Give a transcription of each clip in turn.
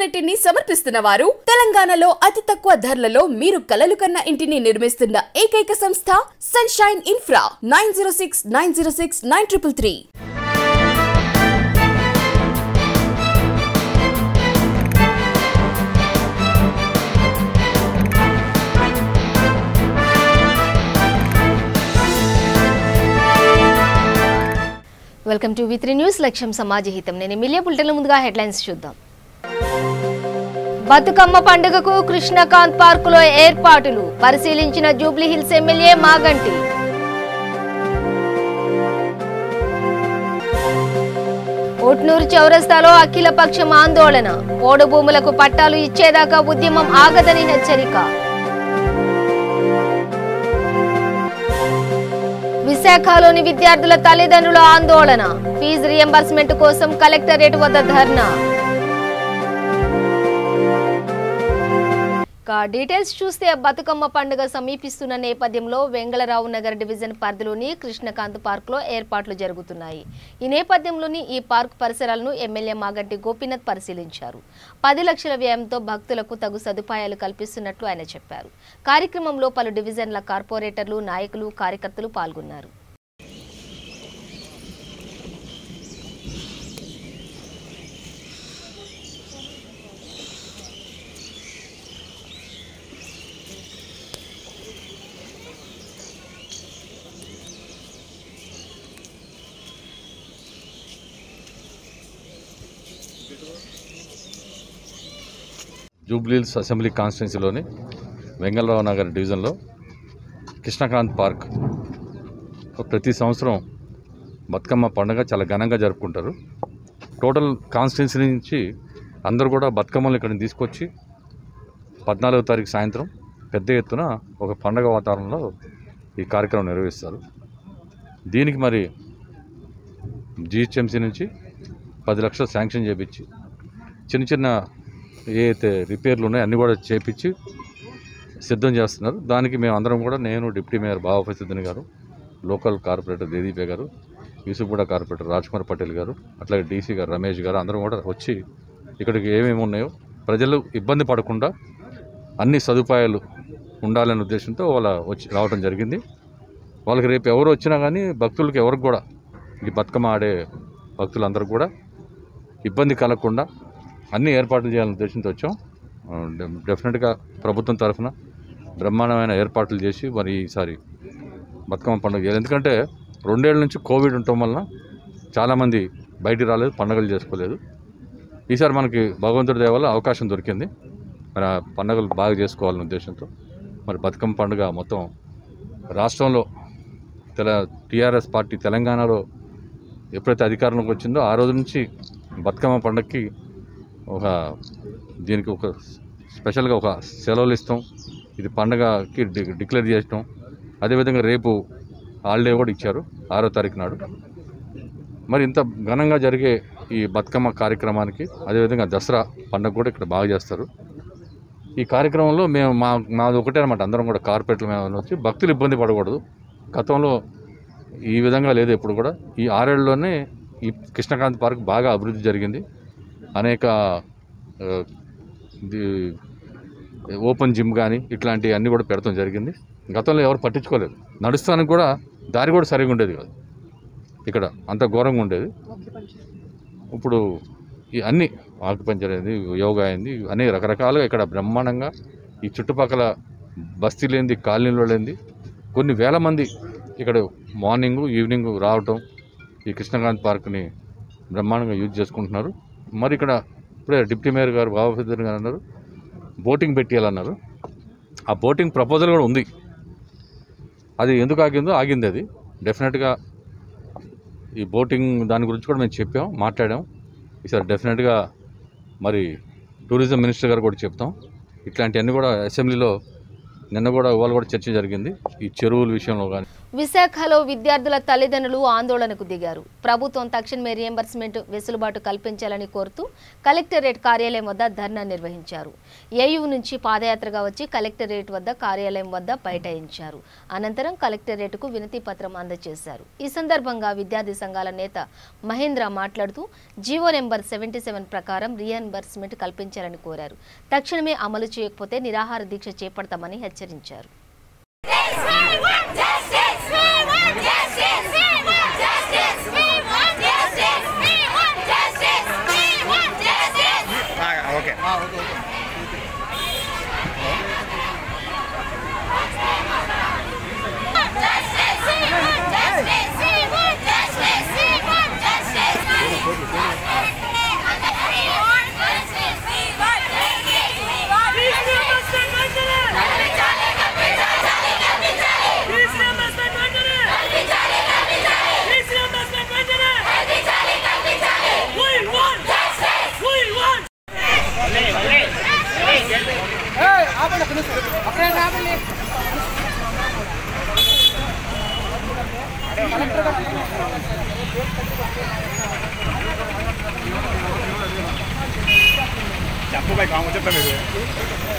Unit ని సమర్పిస్తున్న వారు తెలంగాణలో అతి తక్కువ ధరలలో మీరు కలలు కన్న ఇంటిని నిర్మిస్తున్న ఏకైక సంస్థ sunshine infra 9069069333. Welcome to V3 news. లక్ష్యం సమాజహితం. నేను మిలియా బులెటిన్ల ముందుగా హెడ్లైన్స్ చూద్దాం. బతుకమ్మ పండుగకు కృష్ణకాంత్ పార్కులో ఏర్పాట్లు పరిశీలించిన జూబ్లీహిల్స్ ఎమ్మెల్యే మాగంటి. ఓట్నూరు చౌరస్తాలో అఖిలపక్షం ఆందోళన, పోడు భూములకు పట్టాలు ఇచ్చేదాకా ఉద్యమం ఆగదని హెచ్చరిక. విశాఖలోని విద్యార్థుల తల్లిదండ్రుల ఆందోళన, ఫీజు రియంబర్స్మెంట్ కోసం కలెక్టరేట్ వద్ద ధర్నా. డీటెయిల్స్ చూస్తే బతుకమ్మ పండుగ సమీపిస్తున్న నేపథ్యంలో వెంగళరావు నగర్ డివిజన్ పరిధిలోని కృష్ణకాంత్ పార్కులో ఏర్పాట్లు జరుగుతున్నాయి. ఈ నేపథ్యంలోని ఈ పార్క్ పరిసరాలను ఎమ్మెల్యే మాగంటి గోపీనాథ్ పరిశీలించారు. 10 లక్షల వ్యయంతో భక్తులకు తగు సదుపాయాలు కల్పిస్తున్నట్లు ఆయన చెప్పారు. కార్యక్రమంలో పలు డివిజన్ల కార్పొరేటర్లు, నాయకులు, కార్యకర్తలు పాల్గొన్నారు. జూబ్లీహిల్స్ అసెంబ్లీ కాన్స్టిట్యున్సీలోని వెంగళరావు నగర్ డివిజన్లో కృష్ణకాంత్ పార్క్ ప్రతి సంవత్సరం బతుకమ్మ పండుగ చాలా ఘనంగా జరుపుకుంటారు. టోటల్ కాన్స్టిట్యున్సీ నుంచి అందరూ కూడా బతుకమ్మలు ఇక్కడ తీసుకొచ్చి 14వ తారీఖు సాయంత్రం పెద్ద ఎత్తున ఒక పండుగ వాతావరణంలో ఈ కార్యక్రమం నిర్వహిస్తారు. దీనికి మరి GHMC నుంచి 10 లక్షలు శాంక్షన్ చేయించి చిన్న చిన్న ఏ అయితే రిపేర్లు ఉన్నాయో అన్నీ కూడా చేపించి సిద్ధం చేస్తున్నారు. దానికి మేము అందరం కూడా, నేను డిప్యూటీ మేయర్ బావఫసిద్దీన్ గారు, లోకల్ కార్పొరేటర్ దేదీపే గారు, యూసుఫ్గూడ కార్పొరేటర్ రాజ్కుమార్ పటేల్ గారు, అట్లాగే DC గారు రమేష్ గారు అందరం కూడా వచ్చి ఇక్కడికి ఏమేమి ఉన్నాయో ప్రజలు ఇబ్బంది పడకుండా అన్ని సదుపాయాలు ఉండాలనే ఉద్దేశంతో వచ్చి రావడం జరిగింది. వాళ్ళకి రేపు ఎవరు వచ్చినా కానీ భక్తులకి ఎవరికి కూడా, ఈ బతుకమ్మ ఆడే భక్తులందరూ కూడా ఇబ్బంది కలగకుండా అన్ని ఏర్పాట్లు చేయాలనే ఉద్దేశంతో వచ్చాం. డెఫినెట్గా ప్రభుత్వం తరఫున బ్రహ్మాండమైన ఏర్పాట్లు చేసి మరి ఈసారి బతుకమ్మ పండుగ చేయాలి. ఎందుకంటే 2 ఏళ్ల నుంచి కోవిడ్ ఉండటం వలన చాలామంది బయటికి రాలేదు, పండుగలు చేసుకోలేదు. ఈసారి మనకి భగవంతుడి దయ వల్ల అవకాశం దొరికింది. మరి ఆ పండుగలు బాగా చేసుకోవాలనే ఉద్దేశంతో మరి బతుకమ్మ పండుగ మొత్తం రాష్ట్రంలో TRS పార్టీ తెలంగాణలో ఎప్పుడైతే అధికారంలోకి వచ్చిందో ఆ రోజు నుంచి బతుకమ్మ పండుగకి దీనికి ఒక స్పెషల్గా ఒక సెలవులు ఇస్తాం. ఇది పండగకి డిక్లేర్ చేయటం. అదేవిధంగా రేపు హాలిడే కూడా ఇచ్చారు 6వ తారీఖు నాడు. మరి ఇంత ఘనంగా జరిగే ఈ బతుకమ్మ కార్యక్రమానికి అదేవిధంగా దసరా పండుగ కూడా ఇక్కడ బాగా చేస్తారు. ఈ కార్యక్రమంలో మేము మాది ఒకటే అనమాట, అందరం కూడా కార్పొరేట్ల మీద వచ్చి భక్తులు ఇబ్బంది పడకూడదు. గతంలో ఈ విధంగా లేదు ఎప్పుడు కూడా. ఈ 6 ఏళ్లలోనే ఈ కృష్ణకాంత్ పార్క్ బాగా అభివృద్ధి జరిగింది. అనేక ఓపెన్ జిమ్ కానీ ఇట్లాంటివి అన్నీ కూడా పెడతాం జరిగింది. గతంలో ఎవరు పట్టించుకోలేదు. నడుస్తానికి కూడా దారి కూడా సరిగా ఉండేది కాదు, ఇక్కడ అంత ఘోరంగా ఉండేది. ఇప్పుడు ఈ అన్ని ఆకుపంచర్ అయింది, యోగా అయింది, అన్ని రకరకాలుగా ఇక్కడ బ్రహ్మాండంగా ఈ చుట్టుపక్కల బస్తీలేంది, కాలనీలో లేనిది కొన్ని వేల మంది ఇక్కడ మార్నింగు ఈవినింగ్ రావటం ఈ కృష్ణకాంత్ పార్క్ని బ్రహ్మాండంగా యూజ్ చేసుకుంటున్నారు. మరి ఇక్కడ ఇప్పుడే డిప్యూటీ మేయర్ గారు బావఫసిద్దీన్ గారు అన్నారు బోటింగ్ పెట్టేయాలన్నారు. ఆ బోటింగ్ ప్రపోజల్ కూడా ఉంది. అది ఎందుకు ఆగింది అది డెఫినెట్గా ఈ బోటింగ్ దాని గురించి కూడా మేము మాట్లాడాం. ఈసారి డెఫినెట్గా మరి టూరిజం మినిస్టర్ గారు కూడా చెప్తాం. ఇట్లాంటివన్నీ కూడా అసెంబ్లీలో నిన్న కూడా ఇవాళ కూడా చర్చ జరిగింది. ఈ చెరువుల విషయంలో కానీ విశాఖలో విద్యార్థుల తల్లిదండ్రులు ఆందోళనకు దిగారు. ప్రభుత్వం తక్షణమే రియంబర్స్మెంట్ వెసులుబాటు కల్పించాలని కోరుతూ కలెక్టరేట్ కార్యాలయం వద్ద ధర్నా నిర్వహించారు. ఏయూ నుంచి పాదయాత్రగా వచ్చి కలెక్టరేట్ వద్ద కార్యాలయం వద్ద బైఠాయించారు. అనంతరం కలెక్టరేట్కు వినతి పత్రం అందజేశారు. ఈ సందర్భంగా విద్యార్థి సంఘాల నేత మహేంద్ర మాట్లాడుతూ జీవో నెంబర్ 77 ప్రకారం రియంబర్స్మెంట్ కల్పించాలని కోరారు. తక్షణమే అమలు చేయకపోతే నిరాహార దీక్ష చేపడతామని హెచ్చరించారు.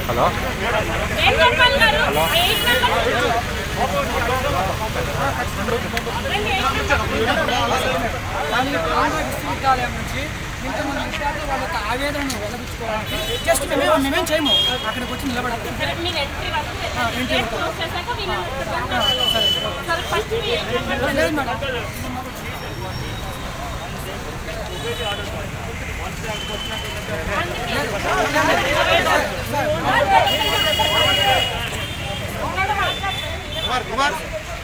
హలో విశ్వవిద్యాలయం నుంచి ఇంతమంది విద్యార్థులు వాళ్ళ యొక్క ఆవేదనను వెలబుచ్చుకోవడానికి జస్ట్ మేమేం చేయము, అక్కడికి వచ్చి నిలబడాలి. లేదు మేడం,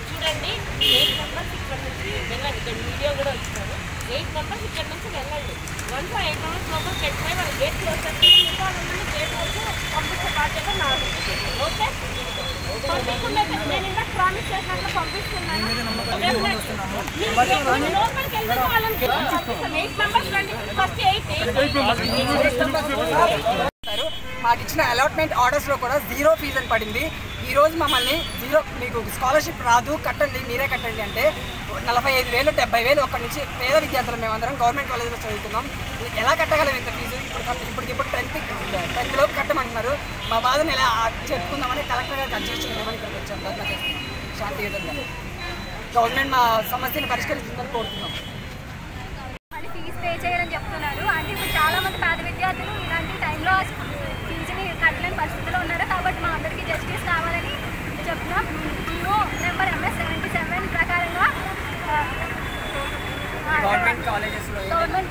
చూడండి 8 మెంబర్స్ ఇక్కడ నుంచి వెళ్ళండి. వీడియో కూడా ఇస్తారు. 8 మెంబర్స్ ఇక్కడ నుంచి వెళ్ళండి. 1 to 8 మెంబర్స్ లోపల పెట్టిపోయి వాళ్ళు గేట్ క్లోజ్ చేస్తే మిగతా వాళ్ళని గేట్ వరకు పంపించే బాధ్యత నాది. ఓకే, పంపించకుండా నేను ఇంకా ప్రామిస్ చేసినట్లు పంపిస్తున్నాను. లోపలికి వెళ్ళిన వాళ్ళని 8 మెంబర్స్ రండి. ఫస్ట్ 8 మాకు ఇచ్చిన అలాట్మెంట్ ఆర్డర్స్లో కూడా 0 ఫీజు అని పడింది. ఈరోజు మమ్మల్ని 0 మీకు స్కాలర్షిప్ రాదు, కట్టండి, మీరే కట్టండి అంటే 45,000 70,000 ఒక్కడి నుంచి పేద విద్యార్థులు మేమందరం గవర్నమెంట్ కాలేజీలో చదువుతున్నాం. ఎలా కట్టగలం ఇంత ఫీజు? ఇప్పుడు 10th లోపు కట్టమంటున్నారు. మా బాధను ఎలా చెప్పుకుందామని కలెక్టర్ గారికి అడ్జస్ట్ చేయమని ఇక్కడికి వచ్చాం. ధర్నా చేస్తున్నాం శాంతియుతంగా. గవర్నమెంట్ మా సమస్యను పరిష్కరించిందని కోరుతున్నాం. ఫీజు పే చేయాలని చెప్తున్నారు. అంటే ఇప్పుడు చాలా మంది పేద విద్యార్థులు ఇలాంటి టైంలో ఫీజుని కట్టలేని పరిస్థితిలో ఉన్నారు. కాబట్టి మా అందరికీ జస్టిస్ కావాలని చెప్తున్నాం. జీవో నెంబర్ MS 77 ప్రకారంగా గవర్నమెంట్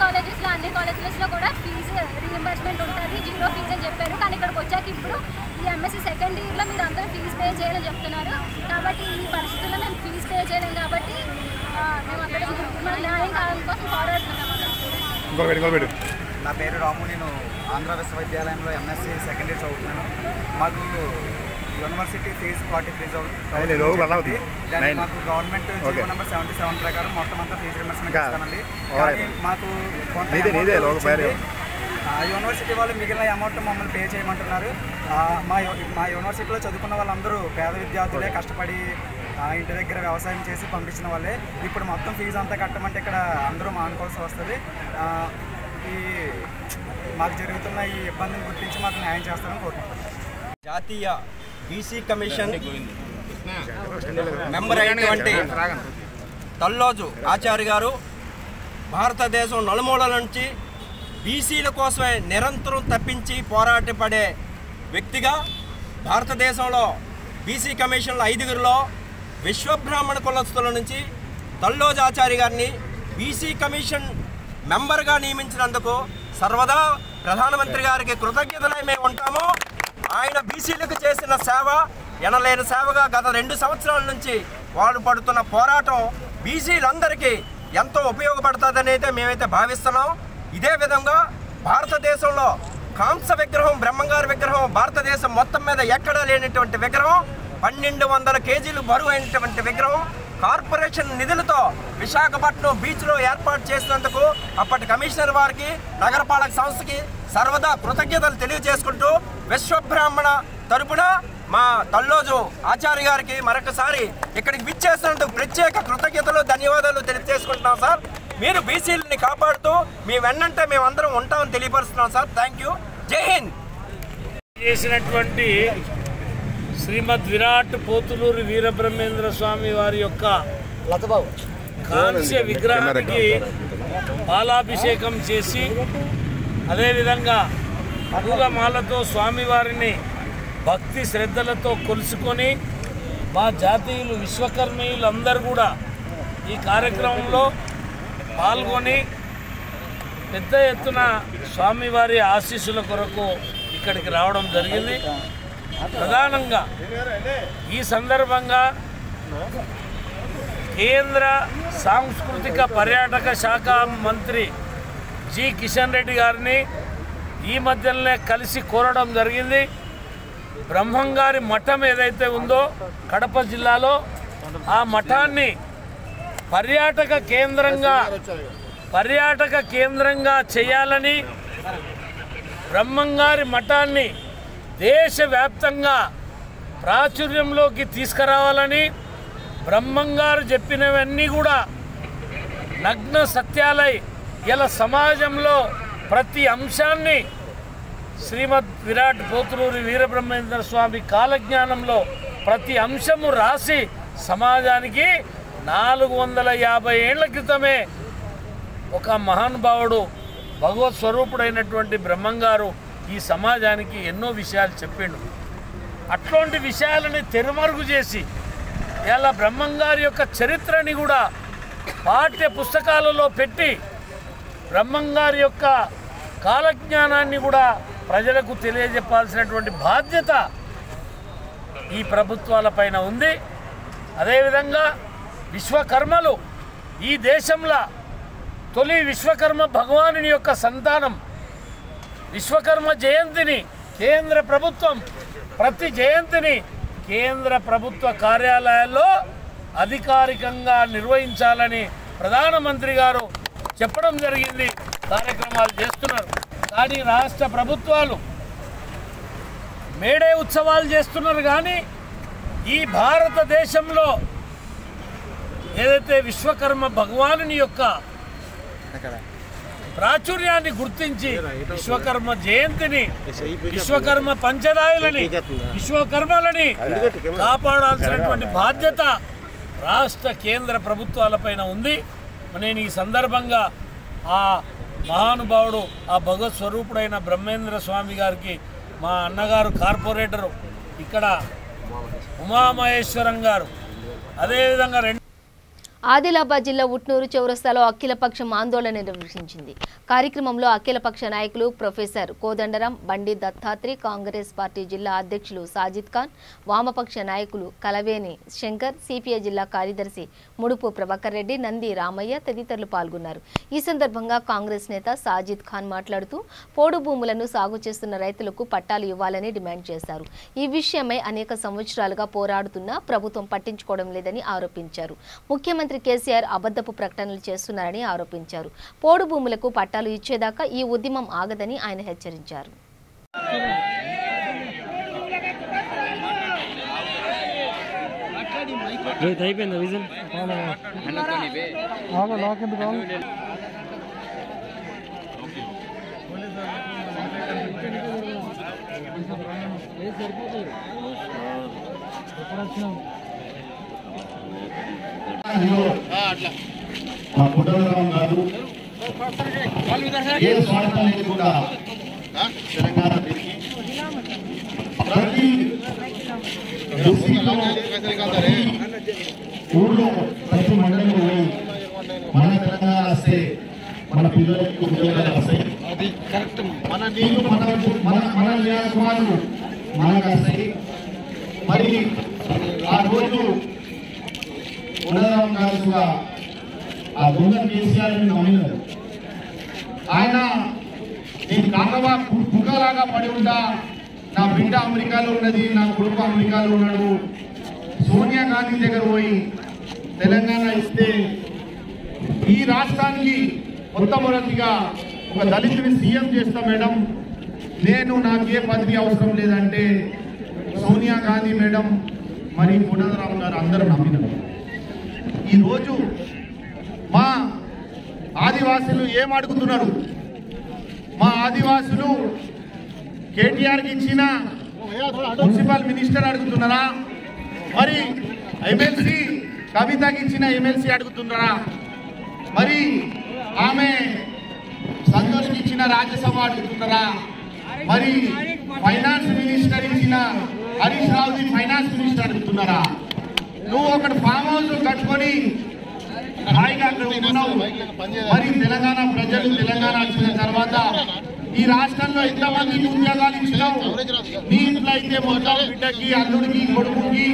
కాలేజెస్లో అన్ని కాలేజెస్లో కూడా ఫీజు రీఎంబర్స్మెంట్ ఉంటుంది, 0 ఫీజు అని చెప్పారు. కానీ ఇక్కడికి వచ్చాక ఇప్పుడు ఈ MSc సెకండ్ ఇయర్లో మీరు అందరూ ఫీజు పే చేయాలని చెప్తున్నారు. కాబట్టి ఈ పరిస్థితుల్లో మేము ఫీజు పే చేయలేం. కాబట్టి మేము అందరం మన న్యాయం కావాలని కోసం పోరాడుతున్నాం. నా పేరు రాము. నేను ఆంధ్ర విశ్వవిద్యాలయంలో MSc సెకండ్ ఇయర్ చదువుతున్నాను. మాకు యూనివర్సిటీ ఫీజు 43 అవుతుంది. దాన్ని మాకు గవర్నమెంట్ జీవో నెంబర్ 77 ప్రకారం మొత్తం అంతా ఫీజు రిమర్స్మెంట్ ఇస్తానండి. కానీ మాకు యూనివర్సిటీ వాళ్ళు మిగిలిన అమౌంట్ మమ్మల్ని పే చేయమంటున్నారు. మా యూనివర్సిటీలో చదువుకున్న వాళ్ళందరూ పేద విద్యార్థులే, కష్టపడి ఇంటి దగ్గర వ్యవసాయం చేసి పంపించిన వాళ్ళే. ఇప్పుడు మొత్తం ఫీజు అంతా కట్టమంటే ఇక్కడ అందరూ మానుకోవాల్సి వస్తుంది. ఈ మాకు జరుగుతున్న ఈ ఇబ్బందిని గుర్తించి మాకు న్యాయం చేస్తారని కోరుకుంటున్నాం. జాతీయ బీసీ కమిషన్ మెంబర్ అయినటువంటి తల్లోజు ఆచార్య గారు భారతదేశం నలుమూలల నుంచి బీసీల కోసమే నిరంతరం తప్పించి పోరాటపడే వ్యక్తిగా భారతదేశంలో బీసీ కమిషన్ల 5గురిలో విశ్వబ్రాహ్మణ కులస్తుల నుంచి తల్లోజు ఆచార్య గారిని బీసీ కమిషన్ మెంబర్గా నియమించినందుకు సర్వదా ప్రధానమంత్రి గారికి కృతజ్ఞతలై మేము ఉంటాము. ఆయన బీసీలకు చేసిన సేవ ఎనలేని సేవగా గత 2 సంవత్సరాల నుంచి వాళ్ళు పడుతున్న పోరాటం బీసీలందరికీ ఎంతో ఉపయోగపడుతుందని అయితే మేమైతే భావిస్తున్నాం. ఇదే విధంగా భారతదేశంలో కాంస విగ్రహం, బ్రహ్మంగారి విగ్రహం భారతదేశం మొత్తం మీద ఎక్కడా లేనటువంటి విగ్రహం, 1200 కేజీలు బరువు అయినటువంటి విగ్రహం కార్పొరేషన్ నిధులతో విశాఖపట్నం బీచ్లో ఏర్పాటు చేసినందుకు అప్పటి కమిషనర్ వారికి, నగరపాలక సంస్థకి సర్వదా కృతజ్ఞతలు తెలియజేసుకుంటూ విశ్వబ్రాహ్మణ తరపున మా తల్లోజు ఆచార్య గారికి మరొకసారి ఇక్కడికి విచ్చేసినందుకు ప్రత్యేక కృతజ్ఞతలు ధన్యవాదాలు తెలియజేసుకుంటున్నాం సార్. మీరు బీసీలని కాపాడుతూ మీ వెన్నంటే మేమందరం ఉంటామని తెలియపరుస్తున్నాం సార్. Thank you. జై హింద్. చేసినటువంటి శ్రీమద్ విరాట్ పోతులూరి వీరబ్రహ్మేంద్ర స్వామి వారి యొక్క కాంస్య విగ్రహానికి పాలాభిషేకం చేసి అదేవిధంగా పూలమాలతో స్వామివారిని భక్తి శ్రద్ధలతో కొలుసుకొని మా జాతీయులు విశ్వకర్మీయులు అందరూ కూడా ఈ కార్యక్రమంలో పాల్గొని పెద్ద ఎత్తున స్వామివారి ఆశీస్సుల కొరకు ఇక్కడికి రావడం జరిగింది. ప్రధానంగా ఈ సందర్భంగా కేంద్ర సాంస్కృతిక పర్యాటక శాఖ మంత్రి జి కిషన్ రెడ్డి గారిని ఈ మధ్యలోనే కలిసి కోరడం జరిగింది. బ్రహ్మంగారి మఠం ఏదైతే ఉందో కడప జిల్లాలో ఆ మఠాన్ని పర్యాటక కేంద్రంగా చేయాలని, బ్రహ్మంగారి మఠాన్ని దేశవ్యాప్తంగా ప్రాచుర్యంలోకి తీసుకురావాలని, బ్రహ్మంగారు చెప్పినవన్నీ కూడా నగ్న సత్యాలై ఇలా సమాజంలో ప్రతి అంశాన్ని శ్రీమద్ విరాట్ పోతులూరి వీరబ్రహ్మేంద్ర స్వామి కాలజ్ఞానంలో ప్రతి అంశము రాసి సమాజానికి 450 ఏళ్ల క్రితమే ఒక మహానుభావుడు భగవత్ స్వరూపుడైనటువంటి బ్రహ్మంగారు ఈ సమాజానికి ఎన్నో విషయాలు చెప్పిండు. అట్లాంటి విషయాలని తెరమరుగు చేసి ఇలా బ్రహ్మంగారి యొక్క చరిత్రని కూడా పాఠ్య పుస్తకాలలో పెట్టి బ్రహ్మంగారి యొక్క కాలజ్ఞానాన్ని కూడా ప్రజలకు తెలియజెప్పాల్సినటువంటి బాధ్యత ఈ ప్రభుత్వాలపైన ఉంది. అదేవిధంగా విశ్వకర్మలు ఈ దేశంలో తొలి విశ్వకర్మ భగవానుని యొక్క సంతానం. విశ్వకర్మ జయంతిని కేంద్ర ప్రభుత్వం ప్రతి జయంతిని కేంద్ర ప్రభుత్వ కార్యాలయాల్లో అధికారికంగా నిర్వహించాలని ప్రధానమంత్రి గారు చెప్పడం జరిగింది. కార్యక్రమాలు చేస్తున్నారు. కానీ రాష్ట్ర ప్రభుత్వాలు మేడే ఉత్సవాలు చేస్తున్నారు. కానీ ఈ భారతదేశంలో ఏదైతే విశ్వకర్మ భగవానుని యొక్క ప్రాచుర్యాన్ని గుర్తించి విశ్వకర్మ జయంతిని, విశ్వకర్మ పంచదాయులని, విశ్వకర్మలని కాపాడాల్సినటువంటి బాధ్యత రాష్ట్ర కేంద్ర ప్రభుత్వాలపైన ఉంది. నేను ఈ సందర్భంగా ఆ మహానుభావుడు ఆ భగవత్ స్వరూపుడైన బ్రహ్మేంద్ర స్వామి గారికి మా అన్నగారు కార్పొరేటరు ఇక్కడ ఉమామహేశ్వరం గారు, అదేవిధంగా ఆదిలాబాద్ జిల్లా ఉట్నూరు చౌరస్తాలో అఖిలపక్షం ఆందోళన నిర్వహించింది. కార్యక్రమంలో అఖిలపక్ష నాయకులు ప్రొఫెసర్ కోదండరాం, బండి దత్తాత్రి, కాంగ్రెస్ పార్టీ జిల్లా అధ్యక్షులు సాజిద్ ఖాన్, వామపక్ష నాయకులు కలవేని శంకర్, సిపిఐ జిల్లా కార్యదర్శి ముడుపు ప్రభాకర్ రెడ్డి, నంది రామయ్య తదితరులు పాల్గొన్నారు. ఈ సందర్భంగా కాంగ్రెస్ నేత సాజిద్ ఖాన్ మాట్లాడుతూ పోడు భూములను సాగు చేస్తున్న రైతులకు పట్టాలు ఇవ్వాలని డిమాండ్ చేశారు. ఈ విషయమై అనేక సంవత్సరాలుగా పోరాడుతున్నా ప్రభుత్వం పట్టించుకోవడం లేదని ఆరోపించారు. ముఖ్యమంత్రి కేసీఆర్ అబద్ధపు ప్రకటనలు చేస్తున్నారని ఆరోపించారు. పోడు భూములకు పట్టాలు ఇచ్చేదాకా ఈ ఉద్యమం ఆగదని ఆయన హెచ్చరించారు. కోదండరాం గారు ఏ స్వార్థం లేకుండా తెలంగాణ ప్రతి ఊళ్ళో ప్రతి మండలిలో పోయి మన తెలంగాణ వస్తే మన పిల్లలకు ఉద్యోగాలు వస్తాయి, మన నీళ్లు మన కుమారులు మనకు వస్తాయి. మరి ఆ రోజు కోదండరాం గారు కూడా ఆ దొంగ కేసీఆర్ని నమ్మినారు. ఆయన నేను కారణమా కుక్కలాగా పడి ఉందా, నా బిడ్డ అమెరికాలో ఉన్నది, నా కొడుకు అమెరికాలో ఉన్నాడు, సోనియా గాంధీ దగ్గర పోయి తెలంగాణ ఇస్తే ఈ రాష్ట్రానికి మొట్టమొదటిగా ఒక దళితుని సీఎం చేస్తా మేడం, నేను నాకు ఏ పదవి అవసరం లేదంటే సోనియా గాంధీ మేడం మరి కోదండరాం గారు అందరూ నమ్మినారు. ఈరోజు మా ఆదివాసులు ఏం అడుగుతున్నారు? మా ఆదివాసులు కేటీఆర్కి ఇచ్చిన మున్సిపల్ మినిస్టర్ అడుగుతున్నారా? మరి ఎమ్మెల్సీ కవితకి ఇచ్చిన ఎమ్మెల్సీ అడుగుతున్నారా? మరి ఆమె సంతోష్కి ఇచ్చిన రాజ్యసభ అడుగుతున్నారా? మరి ఫైనాన్స్ మినిస్టర్ ఇచ్చిన హరీష్ రావుది ఫైనాన్స్ మినిస్టర్ అడుగుతున్నారా? నువ్వు ఒకటి ఫామ్ హౌస్ కట్టుకొని హాయిగా అక్కడ ఉంటున్నావు. మరి తెలంగాణ ప్రజలు తెలంగాణ వచ్చిన తర్వాత ఈ రాష్ట్రంలో ఎంతమందికి ఉద్యోగాలు ఇచ్చినావు? నీ ఇంట్లో అయితే మొత్తం బిడ్డకి, అల్లుడికి, కొడుకుకి,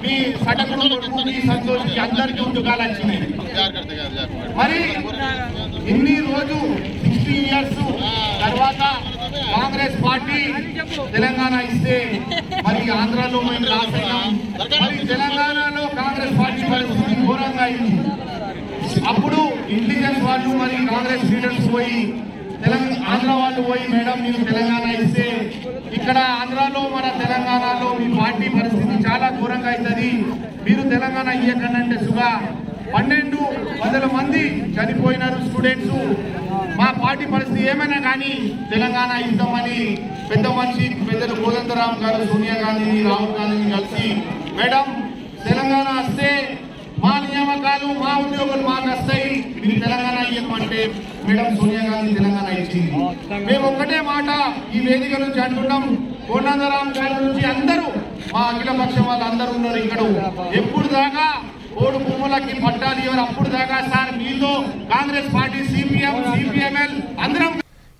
మీ సటకుడు కొడుకుకి, సంతోష్కి అందరికీ ఉద్యోగాలు వచ్చినాయి. మరి ఇన్ని రోజు 60 years తర్వాత కాంగ్రెస్ పార్టీ తెలంగాణ ఇస్తే మరి ఆంధ్రాలో మేము లాస్ అయినాం. మరి తెలంగాణలో కాంగ్రెస్ పార్టీ పరిస్థితి ఘోరంగా అయింది. అప్పుడు ఇంటెలిజెన్స్ వాళ్ళు మరి కాంగ్రెస్ లీడర్స్ పోయి ఆంధ్ర వాళ్ళు పోయి మేడం మీరు తెలంగాణ ఇస్తే ఇక్కడ ఆంధ్రాలో మన తెలంగాణలో మీ పార్టీ పరిస్థితి చాలా ఘోరంగా అవుతుంది, మీరు తెలంగాణ ఇవ్వకండి అంటే సుగా 1200 మంది చనిపోయినారు స్టూడెంట్స్. మా పార్టీ పరిస్థితి ఏమైనా కానీ తెలంగాణ ఇద్దామని పెద్ద మనిషి పెద్దలు కోదండరాం గారు సోనియా గాంధీని రాహుల్ గాంధీని కలిసి మేడం తెలంగాణ వస్తే మా నియామకాలు మా ఉద్యోగులు మాకు వస్తాయి, మీరు తెలంగాణ ఇవ్వమంటే మేడం సోనియా గాంధీ తెలంగాణ ఇచ్చింది. మేము ఒక్కటే మాట ఈ వేదిక నుంచి అంటున్నాం, కోదండరాం గారి నుంచి అందరూ మా అఖిల పక్షం వాళ్ళు అందరూ ఉన్నారు ఇక్కడ. ఎప్పుడు దాకా ఓడు భూములకి పట్టాలి ఎవరు? అప్పుడు దాకా సార్ మీతో కాంగ్రెస్ పార్టీ సిపిఎం సిపిఎంఎల్ అందరం.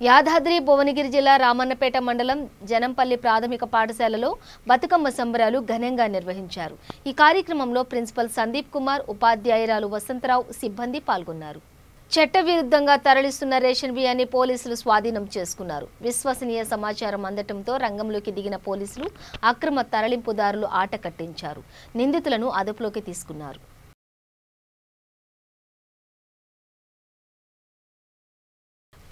యాదాద్రి భువనగిరి జిల్లా రామన్నపేట మండలం జనంపల్లి ప్రాథమిక పాఠశాలలో బతుకమ్మ సంబరాలు ఘనంగా నిర్వహించారు. ఈ కార్యక్రమంలో ప్రిన్సిపల్ సందీప్ కుమార్, ఉపాధ్యాయురాలు వసంతరావు, సిబ్బంది పాల్గొన్నారు. చట్టవిరుద్ధంగా తరలిస్తున్న రేషన్ బియ్యాన్ని పోలీసులు స్వాధీనం చేసుకున్నారు. విశ్వసనీయ సమాచారం అందటంతో రంగంలోకి దిగిన పోలీసులు అక్రమ తరలింపుదారులు ఆట కట్టించారు. నిందితులను అదుపులోకి తీసుకున్నారు.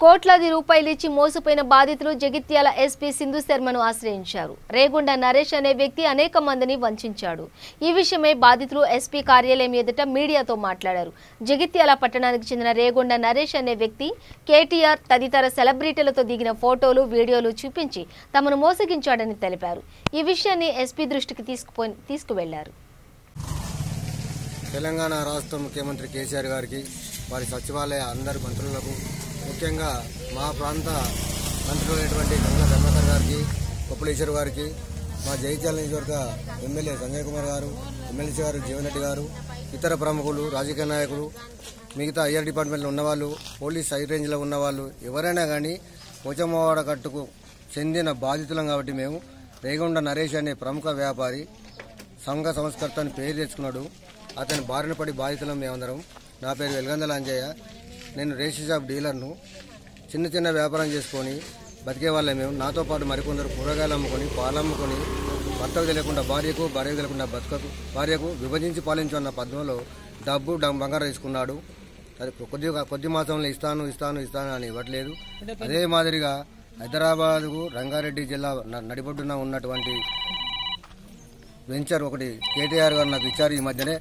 కోట్లాది రూపాయలు ఇచ్చి మోసపోయిన బాధితులు జగిత్యాల ఎస్పీ సింధు శర్మను ఆశ్రయించారు. రేగొండ నరేష్ అనే వ్యక్తి అనేక మందిని వంచాడు. ఈ విషయమై బాధితులు ఎస్పీ కార్యాలయం ఎదుట మీడియాతో మాట్లాడారు. జగిత్యాల పట్టణానికి చెందిన రేగొండ నరేష్ అనే వ్యక్తి కేటీఆర్ తదితర సెలబ్రిటీలతో దిగిన ఫోటోలు, వీడియోలు చూపించి తమను మోసగించాడని తెలిపారు. ఈ విషయాన్ని ఎస్పీ దృష్టికి తీసుకువెళ్లారు. తెలంగాణ రాష్ట్ర ముఖ్యమంత్రి కేసీఆర్ గారికి, వారి సచివాలయ అందరి మంత్రులకు, ముఖ్యంగా మా ప్రాంత మంత్రులైనటువంటి గంగా ధర్మకర్ గారికి, కొప్పులేశ్వర్ గారికి, మా జగిత్యాల నియోజకవర్గ ఎమ్మెల్యే సంజయ్ కుమార్ గారు, ఎమ్మెల్సీ గారు జీవన్ రెడ్డి గారు, ఇతర ప్రముఖులు, రాజకీయ నాయకులు, మిగతా ఐఆర్ డిపార్ట్మెంట్లో ఉన్నవాళ్ళు, పోలీస్ హై రేంజ్లో ఉన్నవాళ్ళు ఎవరైనా కానీ పోచమ్మవాడ కట్టుకు చెందిన బాధితులం. కాబట్టి మేము రేగొండ నరేష్ అనే ప్రముఖ వ్యాపారి సంఘ సంస్కర్త అని పేరు తెచ్చుకున్నాడు. అతని బారిన పడి బాధితులం మేమందరం. నా పేరు వెల్గందల అంజయ్య. నేను రేషన్ షాప్ డీలర్ను. చిన్న చిన్న వ్యాపారం చేసుకొని బతికే వాళ్ళే మేము. నాతో పాటు మరికొందరు కూరగాయలు అమ్ముకొని, పాలు అమ్ముకొని, భర్తకు తెలియకుండా భార్యకు, భార్యకు తెలియకుండా భార్యకు విభజించి పాలించున్న పద్మంలో డబ్బు బంగారం తీసుకున్నాడు. అది కొద్ది మాసంలో ఇస్తాను అని ఇవ్వట్లేదు. అదే మాదిరిగా హైదరాబాద్కు రంగారెడ్డి జిల్లా నడిబొడ్డున ఉన్నటువంటి వెంచర్ ఒకటి కేటీఆర్ గారు నాకు ఇచ్చారు. ఈ మధ్యనే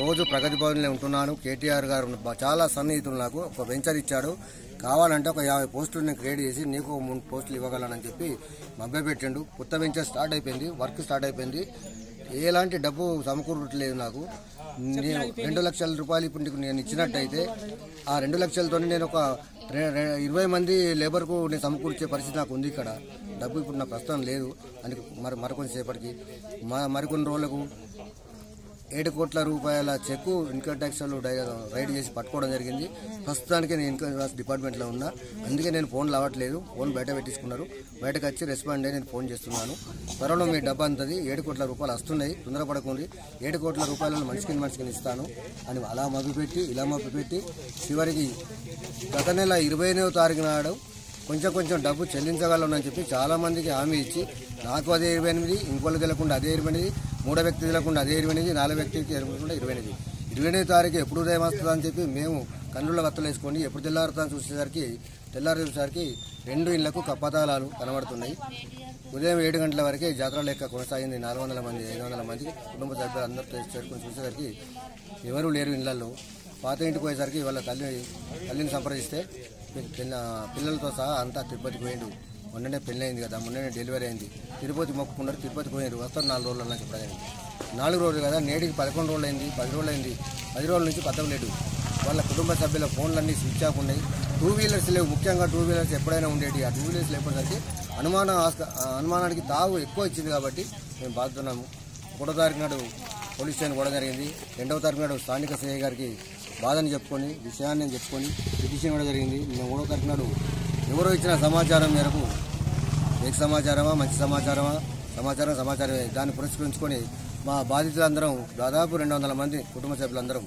రోజు ప్రగతి భవన్లో ఉంటున్నాను. కేటీఆర్ గారు చాలా సన్నిహితులు నాకు ఒక వెంచర్ ఇచ్చాడు. కావాలంటే ఒక 50 పోస్టులు నేను క్రియేట్ చేసి నీకు 3 పోస్టులు ఇవ్వగలనని చెప్పి మభ్యపెట్టిండు. కొత్త వెంచర్ స్టార్ట్ అయిపోయింది, వర్క్ స్టార్ట్ అయిపోయింది. ఎలాంటి డబ్బు సమకూరట్లేదు నాకు. నేను 2 లక్షల రూపాయలు ఇప్పుడు నేను ఇచ్చినట్టయితే ఆ 2 లక్షలతో నేను ఒక 20 మంది లేబర్కు నేను సమకూర్చే పరిస్థితి నాకు ఉంది. ఇక్కడ డబ్బు ఇప్పుడు నా ప్రస్తుతం లేదు అని మరికొంతసేపటికి మరికొన్ని రోజులకు 7 కోట్ల రూపాయల చెక్కు ఇన్కమ్ ట్యాక్స్ రైడ్ చేసి పట్టుకోవడం జరిగింది. ప్రస్తుతానికి నేను ఇన్కమ్ ట్యాక్స్ డిపార్ట్మెంట్లో ఉన్నా, అందుకే నేను ఫోన్లు అవ్వట్లేదు. ఫోన్ బయట పెట్టించుకున్నారు. బయటకు వచ్చి రెస్పాండ్ అయ్యి నేను ఫోన్ చేస్తున్నాను. త్వరలో మీ డబ్బు అంతది 7 కోట్ల రూపాయలు వస్తున్నాయి, తొందరపడకుండా 7 కోట్ల రూపాయలను మనిషికి ఇస్తాను అని అలా ఇలా మభ్యపెట్టి చివరికి గత నెల 29వ తారీఖు నాడు కొంచెం డబ్బు చెల్లించగలనని చెప్పి చాలామందికి హామీ ఇచ్చి నాకు అదే 28, ఇంకోళ్ళు తెలియకుండా అదే 28, 3వ వ్యక్తి తెలియకుండా అదే 28, 4వ వ్యక్తికి తెలియకుండా 28 తారీఖు ఎప్పుడు ఉదయం వస్తుందని చెప్పి మేము కన్నుల వత్తలు వేసుకొని ఎప్పుడు తెల్లారుతాను చూసేసరికి 2 ఇళ్లకు కప్పతాళాలు కనబడుతున్నాయి. ఉదయం 7 గంటల వరకే జాతర లెక్క కొనసాగింది. 400 మంది 500 మంది కుటుంబ సభ్యులు అందరితో చేరుకొని చూసేసరికి ఎవరూ లేరు ఇళ్లలో. పాత ఇంటికి పోయేసరికి వాళ్ళ తల్లిని సంప్రదిస్తే పిల్లలతో సహా అంతా తిరుపతికి పోయిండు. మొన్ననే పెళ్ళి అయింది కదా, మొన్ననే డెలివరీ అయింది. తిరుపతి మొక్కుకున్నారు, తిరుపతికి పోయినారు. వస్తారు 4 రోజులు అన్నా చెప్పడానికి. 4 రోజులు కదా, నేటికి 11 రోజులు అయింది, 10 రోజులు అయింది. 10 రోజుల నుంచి పత్తలేదు. వాళ్ళ కుటుంబ సభ్యుల ఫోన్లన్నీ స్విచ్ ఆఫ్ ఉన్నాయి. 2 వీలర్స్ లేవు, ముఖ్యంగా 2 వీలర్స్ ఎప్పుడైనా ఉండేవి. ఆ 2 వీలర్స్ లేకపోతే అనుమానానికి తావు ఎక్కువ ఇచ్చింది కాబట్టి మేము బాధతున్నాము. 1వ తారీఖు నాడు పోలీస్ స్టేషన్ కూడా జరిగింది. 2వ తారీఖు నాడు స్థానిక సిఐ గారికి బాధని చెప్పుకొని విషయాన్ని చెప్పుకొని పిటిషన్ కూడా జరిగింది. 3వ తారీఖు నాడు ఎవరో ఇచ్చిన సమాచారం మేరకు ఫేక్ సమాచారమా మంచి సమాచారమే దాన్ని పురస్కరించుకొని మా బాధితులందరం దాదాపు 200 మంది కుటుంబ సభ్యులందరం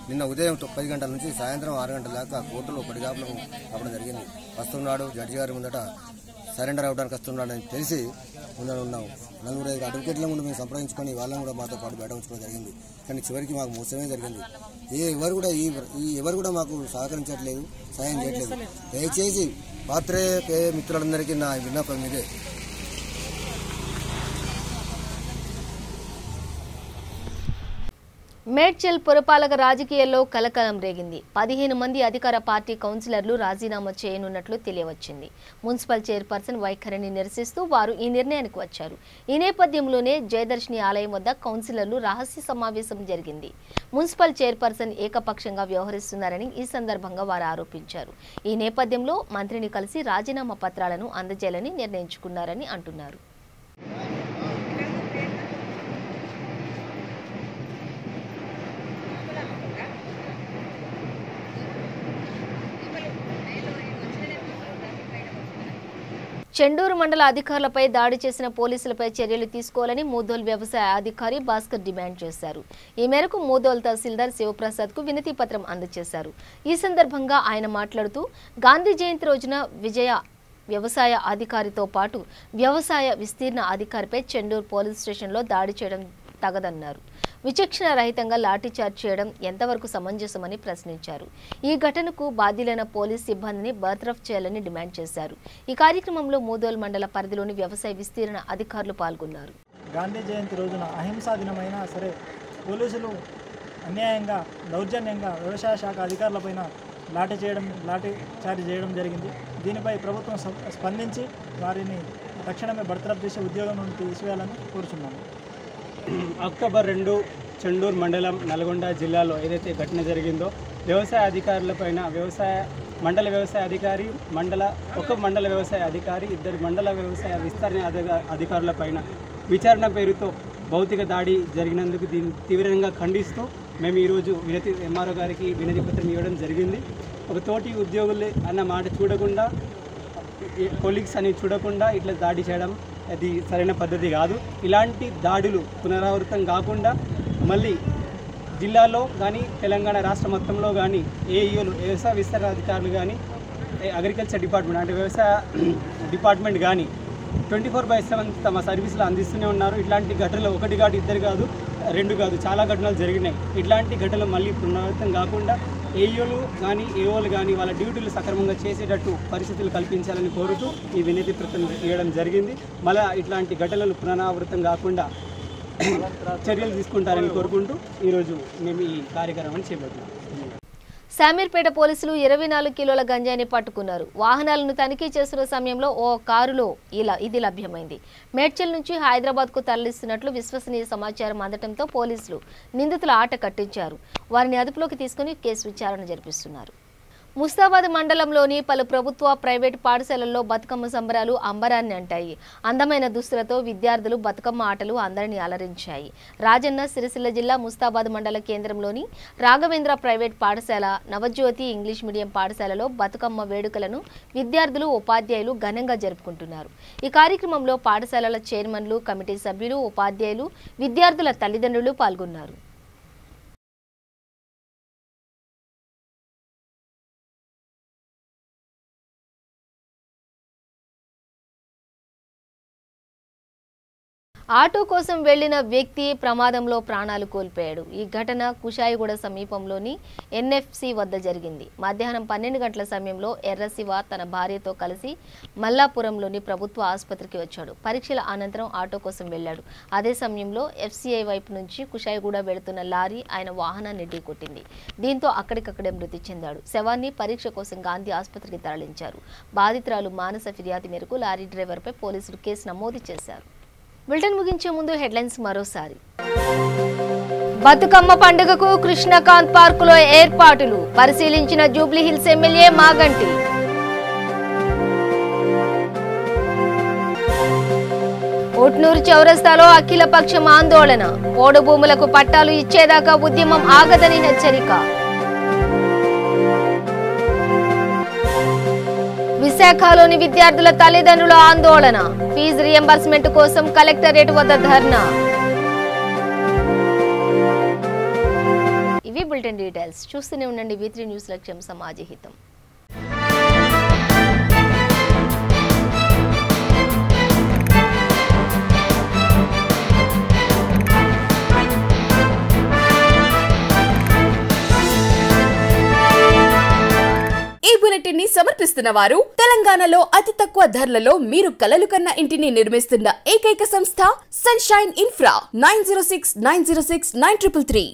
నిన్న ఉదయం 10 గంటల నుంచి సాయంత్రం 6 గంటల దాకా కోర్టులో పడిగాపులకు అవ్వడం జరిగింది. వస్తున్నాడు జడ్జి గారి ముందట సరెండర్ అవ్వడానికి వస్తున్నాడని తెలిసి ఉన్నాము. 4-5 అడ్వకేట్ల ముందు మేము సంప్రదించుకొని వాళ్ళని కూడా మాతో పాటు బయట ఉంచుకోవడం జరిగింది. కానీ చివరికి మాకు మోసమే జరిగింది. ఎవరు కూడా మాకు సహకరించట్లేదు, సాయం చేయట్లేదు. దయచేసి పాత్రికేయ మిత్రులందరికీ నా విన్నపం ఇదే. మేడ్చల్ పురపాలక రాజకీయాల్లో కలకలం రేగింది. 15 మంది అధికార పార్టీ కౌన్సిలర్లు రాజీనామా చేయనున్నట్లు తెలియవచ్చింది. మున్సిపల్ చైర్పర్సన్ వైఖరిని నిరసిస్తూ వారు ఈ నిర్ణయానికి వచ్చారు. ఈ నేపథ్యంలోనే జయదర్శిని ఆలయం వద్ద కౌన్సిలర్లు రహస్య సమావేశం జరిగింది. మున్సిపల్ చైర్పర్సన్ ఏకపక్షంగా వ్యవహరిస్తున్నారని ఈ సందర్భంగా వారు ఆరోపించారు. ఈ నేపథ్యంలో మంత్రిని కలిసి రాజీనామా పత్రాలను అందజేయాలని నిర్ణయించుకున్నారని అంటున్నారు. చెండూరు మండల అధికారులపై దాడి చేసిన పోలీసులపై చర్యలు తీసుకోవాలని మూదోల్ వ్యవసాయ అధికారి భాస్కర్ డిమాండ్ చేశారు. ఈ మేరకు మూదోల్ తహసీల్దార్ శివప్రసాద్ కు వినతి పత్రం అందజేశారు. ఈ సందర్భంగా ఆయన మాట్లాడుతూ గాంధీ జయంతి రోజున విజయ వ్యవసాయ అధికారితో పాటు వ్యవసాయ విస్తీర్ణ అధికారిపై చెండూరు పోలీస్ స్టేషన్లో దాడి చేయడం తగదన్నారు. విచక్షణ రహితంగా లాఠీచార్జ్ చేయడం ఎంతవరకు సమంజసమని ప్రశ్నించారు. ఈ ఘటనకు బాధ్యులైన పోలీస్ సిబ్బందిని బర్తరఫ్ చేయాలని డిమాండ్ చేశారు. ఈ కార్యక్రమంలో మూదోల్ మండల పరిధిలోని వ్యవసాయ విస్తీర్ణ అధికారులు పాల్గొన్నారు. గాంధీ జయంతి రోజున అహింసా దినమైనా సరే పోలీసులు అన్యాయంగా దౌర్జన్యంగా వ్యవసాయ శాఖ అధికారులపైన లాఠీ చార్జ్ చేయడం జరిగింది. దీనిపై ప్రభుత్వం స్పందించి వారిని తక్షణమే బర్తరఫ్ చేసి ఉద్యోగం నుండి తీసివేయాలని కోరుచున్నాము. అక్టోబర్ 2 చెండూరు మండలం నల్గొండ జిల్లాలో ఏదైతే ఘటన జరిగిందో వ్యవసాయ అధికారులపైన మండల వ్యవసాయ అధికారి మండల వ్యవసాయ అధికారి 2 మండల వ్యవసాయ విస్తరణ అధికారులపైన విచారణ పేరుతో భౌతిక దాడి జరిగినందుకు దీన్ని తీవ్రంగా ఖండిస్తూ మేము ఈరోజు ఎంఆర్ఓ గారికి వినతి పత్రం ఇవ్వడం జరిగింది. ఒక తోటి ఉద్యోగులు అన్న మాట చూడకుండా కొలీగ్స్ అని చూడకుండా ఇట్లా దాడి చేయడం అది సరైన పద్ధతి కాదు. ఇలాంటి దాడులు పునరావృతం కాకుండా మళ్ళీ జిల్లాలో కానీ తెలంగాణ రాష్ట్ర మొత్తంలో కానీ ఏఈఓలు వ్యవసాయ విస్తరణ అధికారులు కానీ అగ్రికల్చర్ డిపార్ట్మెంట్ అంటే వ్యవసాయ డిపార్ట్మెంట్ కానీ 24/7 తమ సర్వీసులు అందిస్తూనే ఉన్నారు. ఇట్లాంటి ఘటనలు 1 కాదు 2 కాదు 2 కాదు చాలా ఘటనలు జరిగినాయి. ఇట్లాంటి ఘటనలు మళ్ళీ పునరావృతం కాకుండా ఏఈఓలు కానీ ఏఓలు కానీ వాళ్ళ డ్యూటీలు సక్రమంగా చేసేటట్టు పరిస్థితులు కల్పించాలని కోరుతూ ఈ వినతి పత్రం ఇవ్వడం జరిగింది. మళ్ళీ ఇట్లాంటి ఘటనలు పునరావృతం కాకుండా చర్యలు తీసుకుంటారని కోరుకుంటూ ఈరోజు మేము ఈ కార్యక్రమాన్ని చేపట్టాము. శామీర్పేట పోలీసులు 24 కిలోల గంజాయిని పట్టుకున్నారు. వాహనాలను తనిఖీ చేస్తున్న సమయంలో ఓ కారులో ఇది లభ్యమైంది. మేడ్చల్ నుంచి హైదరాబాద్ కు తరలిస్తున్నట్లు విశ్వసనీయ సమాచారం అందడంతో పోలీసులు నిందితుల ఆట కట్టించారు. వారిని అదుపులోకి తీసుకుని కేసు విచారణ జరిపిస్తున్నారు. ముస్తాబాద్ మండలంలోని పలు ప్రభుత్వ ప్రైవేటు పాఠశాలల్లో బతుకమ్మ సంబరాలు అంబరాన్ని అంటాయి. అందమైన దుస్తులతో విద్యార్థులు బతుకమ్మ ఆటలు అందరినీ అలరించాయి. రాజన్న సిరిసిల్ల జిల్లా ముస్తాబాద్ మండల కేంద్రంలోని రాఘవేంద్ర ప్రైవేట్ పాఠశాల, నవజ్యోతి ఇంగ్లీష్ మీడియం పాఠశాలలో బతుకమ్మ వేడుకలను విద్యార్థులు, ఉపాధ్యాయులు ఘనంగా జరుపుకుంటున్నారు. ఈ కార్యక్రమంలో పాఠశాలల చైర్మన్లు, కమిటీ సభ్యులు, ఉపాధ్యాయులు, విద్యార్థుల తల్లిదండ్రులు పాల్గొన్నారు. ఆటో కోసం వెళ్లిన వ్యక్తి ప్రమాదంలో ప్రాణాలు కోల్పోయాడు. ఈ ఘటన కుషాయిగూడ సమీపంలోని ఎన్ఎఫ్సి వద్ద జరిగింది. మధ్యాహ్నం 12 గంటల సమయంలో ఎర్రశివ తన భార్యతో కలిసి మల్లాపురంలోని ప్రభుత్వ ఆసుపత్రికి వచ్చాడు. పరీక్షల అనంతరం ఆటో కోసం వెళ్లాడు. అదే సమయంలో ఎఫ్సిఐ వైపు నుంచి కుషాయిగూడ వెళుతున్న లారీ ఆయన వాహనాన్ని ఢీకొట్టింది. దీంతో అక్కడికక్కడే మృతి చెందాడు. శవాన్ని పరీక్ష కోసం గాంధీ ఆసుపత్రికి తరలించారు. బాధితురాలు మానస ఫిర్యాదు మేరకు లారీ డ్రైవర్పై పోలీసులు కేసు నమోదు చేశారు. బులెటిన్ ముగించే ముందు హెడ్లైన్స్ మరోసారి. బతుకమ్మ పండుగకు కృష్ణకాంత్ పార్కులో ఏర్పాట్లు పరిశీలించిన జూబ్లీహిల్స్ ఎమ్మెల్యే మాగంటి. ఓట్నూరు చౌరస్తాలో అఖిలపక్షం ఆందోళన, పోడు భూములకు పట్టాలు ఇచ్చేదాకా ఉద్యమం ఆగదని హెచ్చరిక. విశాఖలోని విద్యార్థుల తల్లిదండ్రుల ఆందోళన, ఫీజు రియంబర్స్మెంట్ కోసం కలెక్టరేట్ వద్ద ధర్నా. ఇవి బులెటిన్ డీటెయిల్స్. చూస్తూనే ఉండండి V3 న్యూస్, లక్ష్యం సమాజహితం. ఈ బులెటిన్ ని సమర్పిస్తున్న వారు తెలంగాణలో అతి తక్కువ ధరలలో మీరు కలలు కన్న ఇంటిని నిర్మిస్తున్న ఏకైక సంస్థ సన్షైన్ ఇన్ఫ్రా 9069069333.